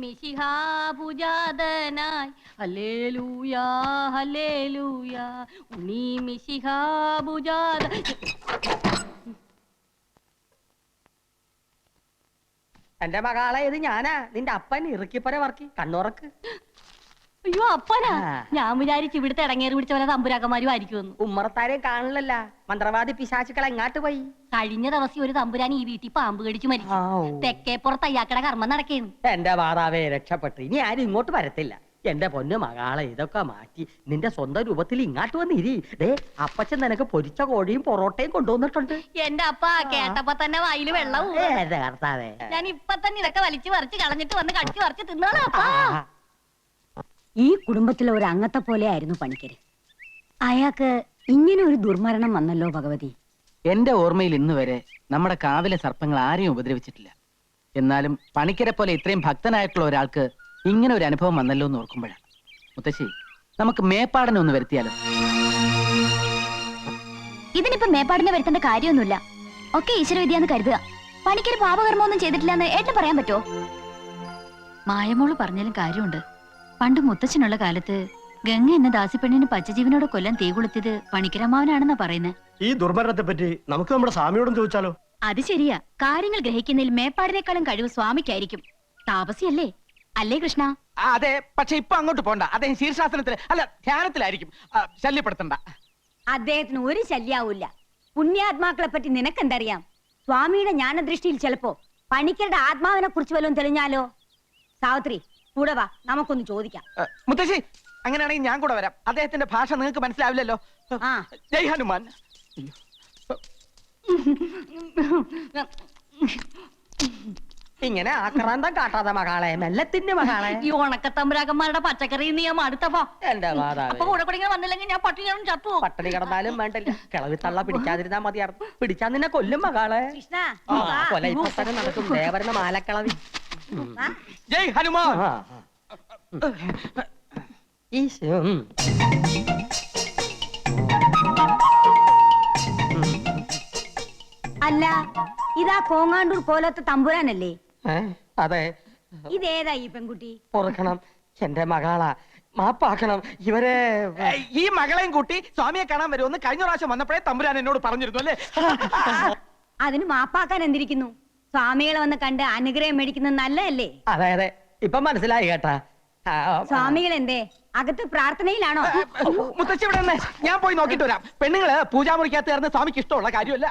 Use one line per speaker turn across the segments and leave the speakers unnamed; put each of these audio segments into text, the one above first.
മിശിഹാ പൂജാതനായി ഹല്ലേലൂയാ ഹല്ലേലൂയാ ഉണ്ണി മിശിഹാ പൂജാത.
എന്റെ മകളെ ഇത് ഞാനാ, നിന്റെ അപ്പൻ ഇറുക്കിപ്പര വർക്കി കണ്ണുറക്ക്.
അയ്യോ അപ്പനാ, ഞാൻ വിചാരിച്ചു ഇവിടുത്തെ ഇടങ്ങേറി പിടിച്ച പോലെ തമ്പുരാക്കന്മാരും ആയിരിക്കുമെന്ന്.
ഉമ്മറത്താരെയും കാണില്ലല്ല, മന്ത്രവാദി പിശാചുക്കൾ എങ്ങാട്ട് പോയി?
കഴിഞ്ഞ ദിവസം ഒരു തമ്പുരാൻ ഈ വീട്ടിൽ പാമ്പ് കടിച്ചു മരിച്ചു. തെക്കേപ്പുറത്ത് അയ്യാക്കട കർമ്മം നടക്കേന്ന്.
എന്റെ മാതാവേ രക്ഷപ്പെട്ടു, ഇനി ആരും ഇങ്ങോട്ട് വരത്തില്ല. എന്റെ പൊന്നു മകളെ ഇതൊക്കെ മാറ്റി നിന്റെ സ്വന്തം രൂപത്തിൽ ഇങ്ങാട്ട് വന്നിരി. ദേ അപ്പച്ചൻ നിനക്ക് പൊരിച്ച കോഴിയും പൊറോട്ടയും കൊണ്ടുവന്നിട്ടുണ്ട്.
എന്റെ അപ്പ കേട്ടപ്പോ തന്നെ വായില് വെള്ളവും. ഞാൻ ഇപ്പൊ തന്നെ ഇതൊക്കെ വലിച്ചു പറിച്ച് കളഞ്ഞിട്ട് വന്ന് കടിച്ചു പറിച്ച് തിന്നോളാം അപ്പാ.
ഈ കുടുംബത്തിലെ ഒരു അംഗത്തെ പോലെ ആയിരുന്നു പണിക്കര്. അയാൾക്ക് ഇങ്ങനെ ഒരു ദുർമരണം വന്നല്ലോ ഭഗവതി.
എന്റെ ഓർമ്മയിൽ ഇന്ന് വരെ നമ്മുടെ കാവിലെ സർപ്പങ്ങൾ ആരെയും ഉപദ്രവിച്ചിട്ടില്ല. എന്നാലും പണിക്കരെ പോലെ ഇത്രയും ഭക്തനായിട്ടുള്ള ഒരാൾക്ക് ഇങ്ങനെ ഒരു അനുഭവം വന്നല്ലോ എന്ന് ഓർക്കുമ്പോഴാണ്. മുത്തശ്ശി, നമുക്ക് മേപ്പാടനെ ഒന്ന് വരുത്തിയാലോ?
ഇതിനിപ്പോ മേപ്പാടിനെ വരുത്തേണ്ട കാര്യമൊന്നുമില്ല. ഒക്കെ ഈശ്വരവിദ്യാന്ന് കരുതുക. പണിക്കര് പാപകർമ്മമൊന്നും ചെയ്തിട്ടില്ലെന്ന് ഏട്ടന് പറയാൻ പറ്റുമോ? മായമോള് പറഞ്ഞാലും കാര്യമുണ്ട്. പണ്ട് മുത്തച്ഛനുള്ള കാലത്ത് ഗംഗ എന്ന ദാസിപ്പെണ്ണിന് പച്ചജീവനോട് കൊല്ലാൻ തീ കൊളുത്തിയത് പണിക്കരമ്മാവനാണെന്നാ പറയുന്നത്.
ഈ ദുർമരണത്തെ പറ്റി നമുക്ക് നമ്മുടെ സ്വാമിയോടും ചോദിച്ചാലോ?
അത് ശരിയാ. കാര്യങ്ങൾ ഗ്രഹിക്കുന്നതിൽ മേപ്പാടിനേക്കാളും കഴിവ് സ്വാമിക്കായിരിക്കും. താപസിയല്ലേ അല്ലേ കൃഷ്ണ?
അതെ, പക്ഷെ ഇപ്പൊ അങ്ങോട്ട് പോണ്ട. അദ്ദേഹം ശീർഷാസനത്തിൽ അല്ല ധ്യാനത്തിലായിരിക്കും. ശല്യപ്പെടുത്തണ്ട.
അദ്ദേഹത്തിന് ഒരു ശല്യാവൂല്ല. പുണ്യാത്മാക്കളെ പറ്റി നിനക്കെന്തറിയാം? സ്വാമിയുടെ ജ്ഞാനദൃഷ്ടിയിൽ ചിലപ്പോ പണിക്കരുടെ ആത്മാവിനെ കുറിച്ച് വല്ലതും തെളിഞ്ഞാലോ? സാവിത്രി കൂടെ വാ, നമുക്കൊന്ന് ചോദിക്കാം.
മുത്തശ്ശി, അങ്ങനെയാണെങ്കിൽ ഞാൻ കൂടെ വരാം. അദ്ദേഹത്തിന്റെ ഭാഷ നിങ്ങൾക്ക് മനസ്സിലാവില്ലല്ലോ. ജയ് ഹനുമാൻ.
ഇങ്ങനെ ആക്രാന്തം കാട്ടാതെ മകളെ, മെല്ലത്തിന്റെ മകളെ.
ഈ ഉണക്കത്തമ്പുരാക്കന്മാരുടെ പച്ചക്കറി നീ അടുത്തപ്പോ
എന്റെ മാതാവേ,
കൂടെ കൂടെ വന്നില്ലെങ്കിൽ ഞാൻ പട്ടിണി ചത്തു.
പട്ടിണി കിടന്നാലും വേണ്ടില്ല, കിളവി തള്ള പിടിക്കാതിരുന്നാ മതിയായിരുന്നു. പിടിച്ചാ നിന്നെ കൊല്ലും മകളെ.
കൃഷ്ണ
കൊല ഇപ്പൊ തന്നെ നടക്കും. ദേവരുടെ മാലക്കിളവി.
ജയ് ഹനുമാൻ.
അല്ല, ഇതാ കോങ്ങാണ്ടൂർ പോലത്തെ തമ്പുരാനല്ലേ?
അതെ.
ഇതേതാ ഈ പെൺകുട്ടി?
പൊറുക്കണം, എന്റെ മകളാ, മാപ്പാക്കണം. ഇവരെ
ഈ മകളെയും കൂട്ടി സ്വാമിയെ കാണാൻ വരുമെന്ന് കഴിഞ്ഞ പ്രാവശ്യം വന്നപ്പോഴേ തമ്പുരാൻ എന്നോട് പറഞ്ഞിരുന്നു അല്ലേ?
അതിന് മാപ്പാക്കാൻ എന്തിരിക്കുന്നു? സ്വാമികളെ വന്ന് കണ്ട് അനുഗ്രഹം മേടിക്കുന്നത് നല്ലതല്ലേ?
അതെ അതെ, ഇപ്പൊ മനസ്സിലായി കേട്ടാ.
സ്വാമികൾ എന്തേ അകത്ത് പ്രാർത്ഥനയിലാണോ?
മുത്തശ്ശി ഇവിടെ നിന്ന് ഞാൻ പോയി നോക്കിട്ട് വരാം. പെണ്ണുങ്ങള് പൂജാമുറിക്കകത്ത് കയറുന്ന സ്വാമിക്ക് ഇഷ്ടമുള്ള കാര്യമല്ല.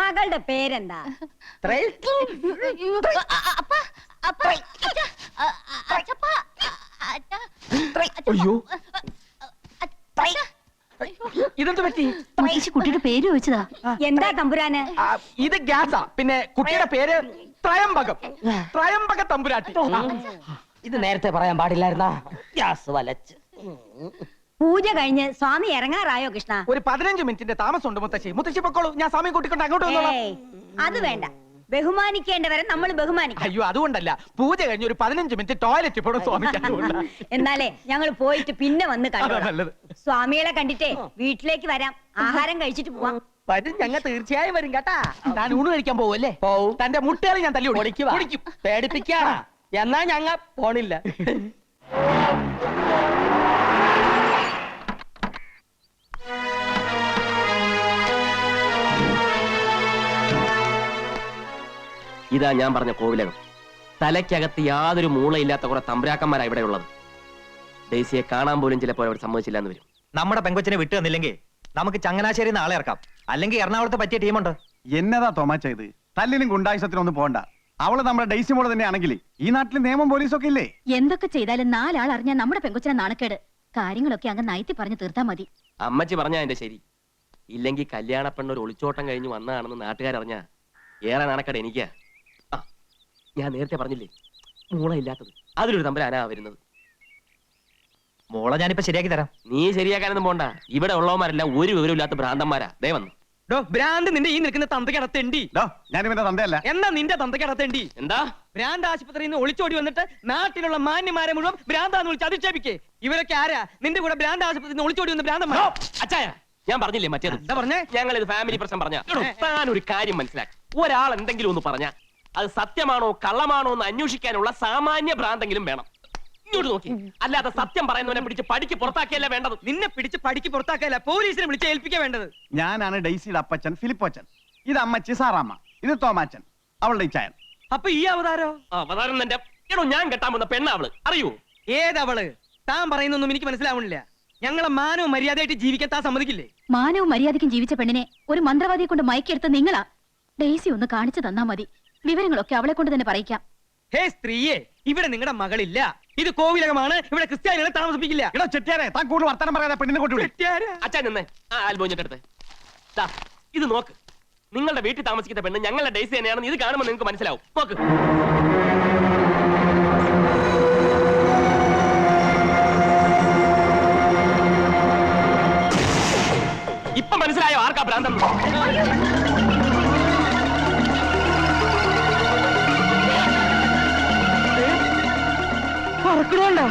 മകളുടെ പേരെന്താ?
അയ്യോ, ഇതെന്ത് പറ്റി?
കുട്ടിയുടെ പേര് ചോദിച്ചതാ.
എന്താ തമ്പുരാന്?
ഇത് ഗ്യാസാ. പിന്നെ കുട്ടിയുടെ പേര് ത്രയംബകം. ത്രയംബക തമ്പുരാട്ടി.
ഇത് നേരത്തെ പറയാൻ പാടില്ലായിരുന്നാ? ഗ്യാസ് വലച്ച്.
പൂജ കഴിഞ്ഞ് സ്വാമി ഇറങ്ങാറായോ കൃഷ്ണ?
ഒരു 15 മിനിറ്റിന്റെ താമസമുണ്ട് മുത്തശ്ശി. മുത്തശ്ശി പൊക്കോളൂ, ഞാൻ സ്വാമിയെ കൂട്ടിക്കൊണ്ട് അങ്ങോട്ട് വന്നോളാം.
അത് വേണ്ട, ബഹുമാനിക്കേണ്ടവരെ നമ്മൾ ബഹുമാനിക്കും.
അയ്യോ, അതുകൊണ്ടല്ല. പൂജ കഴിഞ്ഞ് ഒരു 15 മിനിറ്റ് ടോയ്ലറ്റ് പോണം സ്വാമിക്ക്.
എന്നാലേ ഞങ്ങൾ പോയിട്ട് പിന്നെ വന്ന് കണ്ടു.
നല്ലത്.
സ്വാമികളെ കണ്ടിട്ടേ വീട്ടിലേക്ക് വരാം, ആഹാരം കഴിച്ചിട്ട് പോവാം.
വരും, ഞങ്ങൾ തീർച്ചയായും വരും കേട്ടാ.
ഞാൻ ഊണ് കഴിക്കാൻ പോവല്ലേ?
പോവും.
തന്റെ മുട്ടകളി ഞാൻ തല്ലി
ഓടിക്കും. പേടിപ്പിക്കാ. എന്നാ ഞങ്ങ പോണില്ല.
ഇതാ ഞാൻ പറഞ്ഞ കോവിലകം. തലയ്ക്കകത്ത് യാതൊരു മൂളയില്ലാത്ത കുറെ തമ്പുരാക്കന്മാരാ ഇവിടെ ഉള്ളത്. ഡേസിയെ കാണാൻ പോലും ചിലപ്പോൾ അവർ സമ്മതിച്ചില്ലാന്ന് വരും.
നമ്മുടെ പെങ്കൊച്ചിനെ വിട്ടു തന്നില്ലെങ്കിൽ നമുക്ക് ചങ്ങനാശ്ശേരി നാളെ ഇറക്കാം. അല്ലെങ്കിൽ എറണാകുളത്ത് പറ്റിയ ടീമുണ്ട്.
എന്നതാ തോമാച്ച ഇത്? തല്ലിനും ഗുണ്ടായുസത്തിനൊന്നും പോണ്ട. അവള് നമ്മുടെ ഡെയ്സി മോള് തന്നെ ആണെങ്കിൽ ഈ നാട്ടിൽ നിയമം പോലീസൊക്കെ ഇല്ലേ?
എന്തൊക്കെ ചെയ്താലും 4 ആൾ അറിഞ്ഞാൽ നമ്മുടെ പെങ്കൊച്ചിനെ നാണക്കേട്. കാര്യങ്ങളൊക്കെ അങ്ങ് നയത്തി പറഞ്ഞു തീർത്താ മതി.
അമ്മച്ചി പറഞ്ഞാ എന്റെ ശരി. ഇല്ലെങ്കിൽ കല്യാണ പെണ്ണ് ഒരു ഒളിച്ചോട്ടം കഴിഞ്ഞ് വന്നതാണെന്ന് നാട്ടുകാരറിഞ്ഞാ ഏറെ നാണക്കേട് എനിക്കാ. ഞാൻ നേരത്തെ പറഞ്ഞില്ലേ, മൂളയില്ലാത്തത്. അതിലൊരു തമ്പുരാനാ വരുന്നത്.
മോളെ ഞാനിപ്പോ ശരിയാക്കി തരാം.
നീ ശരിയാക്കാനൊന്നും പോണ്ട. ഇവിടെ ഉള്ളവന്മാരെല്ലാം ഒരു വിവരമില്ലാത്ത ഭ്രാന്തന്മാരാ. ദേ വന്നു.
ഭ്രാന്ത് നിന്റെ ഈ നിൽക്കുന്ന തന്തയ്ക്കടത്തേണ്ടി.
ഞാൻ ഇവന്റെ തന്തയല്ല.
എന്നാ നിന്റെ തന്തയ്ക്കടത്തേണ്ടി.
എന്താ?
ഭ്രാന്ത് ആശുപത്രിയിൽ നിന്ന് ഒളിച്ചോടി വന്നിട്ട് നാട്ടിലുള്ള മാന്യമാരെ മുഴുവൻ ഭ്രാന്താന്ന് വിളിച്ച് അധിക്ഷേപിക്കേ. ഇവരൊക്കെ ആരാ? നിന്റെ കൂടെ ഭ്രാന്ത് ആശുപത്രിയിൽ നിന്ന് ഒളിച്ചോടി വന്ന ഭ്രാന്തന്മാർ.
അച്ചായ, ഞാൻ പറഞ്ഞില്ലേ മറ്റേത്?
എന്താ പറഞ്ഞേ?
ഞങ്ങൾ ഇത് ഫാമിലി പ്രശ്നം പറഞ്ഞ. താൻ ഒരു കാര്യം മനസ്സിലാക്കി. ഒരാൾ എന്തെങ്കിലും ഒന്ന് പറഞ്ഞ അത് സത്യമാണോ കള്ളമാണോ എന്ന് അന്വേഷിക്കാനുള്ള സാമാന്യ ഭ്രാന്തെങ്കിലും വേണം. ഇങ്ങോട്ട് നോക്കി. അല്ലാതെ സത്യം പറയുന്നവനെ പിടിച്ച് പടിക്ക് പുറത്താക്കിയല്ല വേണ്ടത്.
നിന്നെ പിടിച്ച് പടിക്ക് പുറത്താക്കല്ല, പോലീസിനെ വിളിച്ച് ഏൽപ്പിക്കാൻ വേണ്ടത്.
ഞാനാണ് ഡെയ്സിയുടെ അപ്പച്ചൻ ഫിലിപ്പോച്ചൻ. ഇത് അമ്മച്ചി സാറാമ്മ. ഇത് തോമാച്ചൻ, അവളുടെ ഇച്ചായൻ.
അപ്പൊ ഈ അവതാരോ?
അവതാരം തന്നെ എടോ, ഞാൻ കെട്ടാൻ വന്ന പെണ്ണാവള്. അറിയൂ?
ഏതവള്? താൻ പറയുന്നൊന്നും എനിക്ക് മനസ്സിലാവണില്ല. ഞങ്ങളെ മാനവും മര്യാദയായിട്ട് ജീവിക്കാൻ താൻ സമ്മതിക്കില്ലേ?
മാനവും മര്യാദയ്ക്കും ജീവിച്ച പെണ്ണിനെ ഒരു മന്ത്രവാദിയെ കൊണ്ട് മയക്കെടുത്ത നിങ്ങളാ. ഡെയ്സി ഒന്ന് കാണിച്ചു തന്നാ മതി. വിവരങ്ങളൊക്കെ അവളെ കൊണ്ട് തന്നെ പറയിക്കാം.
ഹേ സ്ത്രീയെ, ഇവിടെ നിങ്ങളുടെ മകളില്ല. ഇത് കോവിലകമാണ്. ഇവിടെ ക്രിസ്ത്യാനികളെ താമസിപ്പിക്കില്ല.
എടോ ചെട്ടിയാരെ, താൻ കൂടുതൽ വർത്തമാനം പറയാതെ പെണ്ണിനെ കൊണ്ടുവിളി.
അച്ഛൻ നിന്നേ. ആൽബോഞ്ഞിട്ടെടുത്ത് ഇത് നോക്ക്. നിങ്ങളുടെ വീട്ടിൽ താമസിക്കുന്ന പെണ്ണ് ഞങ്ങളുടെ ഡെയ്സി തന്നെയാണെന്ന് ഇത് കാണുമ്പോൾ നിങ്ങൾക്ക് മനസ്സിലാവും. നോക്ക്. ഇപ്പൊ മനസ്സിലായോ ആർക്കാ ഭ്രാന്തം?
പറക്കണോണ്ടോ?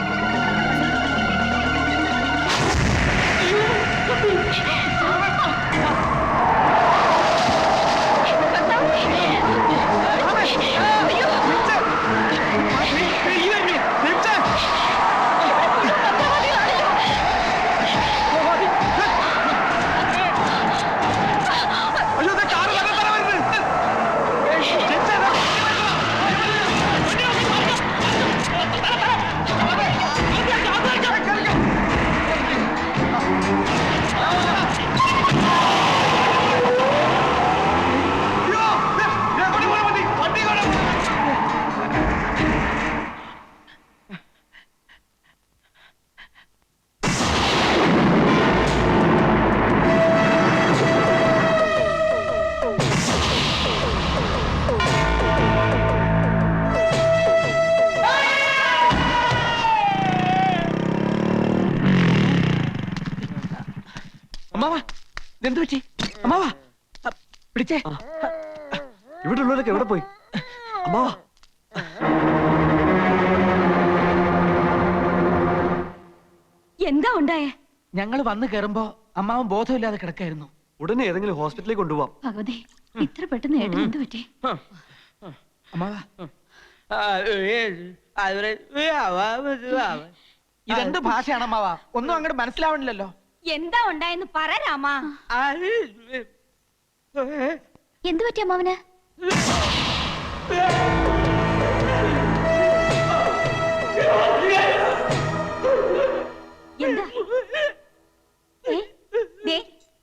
എന്ത് പറ്റി അമ്മാവാ? പിടിച്ചേ.
ഇവിടെ ഉള്ളവരൊക്കെ എവിടെ പോയി? അമ്മാവാ,
എന്താ ഉണ്ടായേ?
ഞങ്ങൾ വന്നു കയറുമ്പോ അമ്മാവൻ ബോധമില്ലാതെ കിടക്കായിരുന്നു.
ഉടനെ ഏതെങ്കിലും ഹോസ്പിറ്റലിലേക്ക് കൊണ്ടുപോവാം.
ഭഗവതി, ഇത്ര പെട്ടെന്ന് ഏട്ടൻ എന്ത് പറ്റി?
അമ്മാവാ, ഇതെന്ത് ഭാഷയാണ് അമ്മാവാ? ഒന്നും അങ്ങോട്ട് മനസ്സിലാവണില്ലല്ലോ.
എന്താ ഉണ്ടായെന്ന് പറ രാമാ.
എന്ത് പറ്റി അമ്മാവന്?
എന്താ?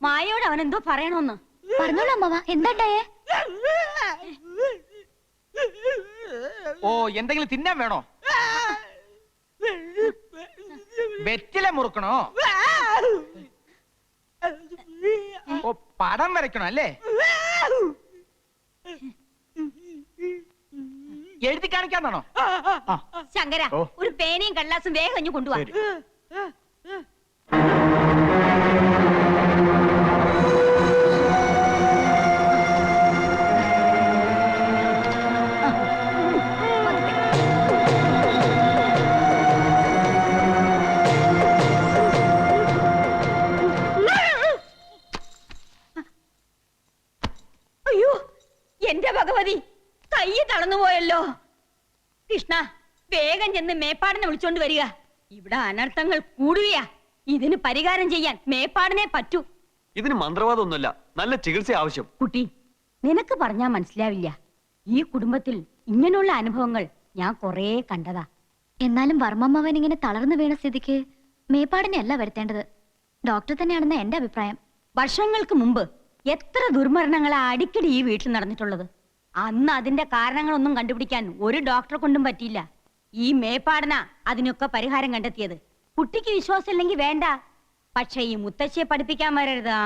മായയോട് അവൻ എന്തോ പറയണോന്ന്.
പറഞ്ഞോളൂ അമ്മാവാ, എന്താണ്ടായേ?
ഓ, എന്തെങ്കിലും തിന്നാൻ വേണോ? വെറ്റില മുറുക്കണോ? ഓ, പടം വരയ്ക്കണോ അല്ലേ? എഴുതി കാണിക്കാന്നാണോ?
ശങ്കര, ഒരു പേനയും കടലാസും വേഗം ഇഞ്ഞു കൊണ്ടുവാ. അയ്യോ, എന്റെ ഭഗവതി, കൈ തളർന്നുപോയല്ലോ. കൃഷ്ണ, വേഗം ചെന്ന് മേപ്പാടിനെ വിളിച്ചോണ്ട് വരിക. ഇവിടെ അനർത്ഥങ്ങൾ കൂടുകയാ. ഇതിന് പരിഹാരം ചെയ്യാൻ മേപ്പാടിനെ പറ്റൂ.
ഇതിന് മന്ത്രവാദമൊന്നുമല്ല, നല്ല ചികിത്സ ആവശ്യം.
കുട്ടി, നിനക്ക് പറഞ്ഞാ മനസ്സിലാവില്ല. ഈ കുടുംബത്തിൽ ഇങ്ങനെയുള്ള അനുഭവങ്ങൾ ഞാൻ കൊറേ കണ്ടതാ.
എന്നാലും വർമ്മമ്മവൻ ഇങ്ങനെ തളർന്നു വീണ സ്ഥിതിക്ക് മേപ്പാടിനെ അല്ല വരുത്തേണ്ടത്, ഡോക്ടർ തന്നെയാണെന്ന് എന്റെ അഭിപ്രായം.
വർഷങ്ങൾക്ക് മുമ്പ് എത്ര ദുർമരണങ്ങളാ അടിക്കടി ഈ വീട്ടിൽ നടന്നിട്ടുള്ളത്. അന്ന് അതിന്റെ കാരണങ്ങളൊന്നും കണ്ടുപിടിക്കാൻ ഒരു ഡോക്ടറെ കൊണ്ടും പറ്റിയില്ല. ഈ മേപ്പാടന അതിനൊക്കെ പരിഹാരം കണ്ടെത്തിയത്. കുട്ടിക്ക് വിശ്വാസം ഇല്ലെങ്കിൽ വേണ്ട, പക്ഷെ ഈ മുത്തശ്ശിയെ പഠിപ്പിക്കാൻ വരരുതാ.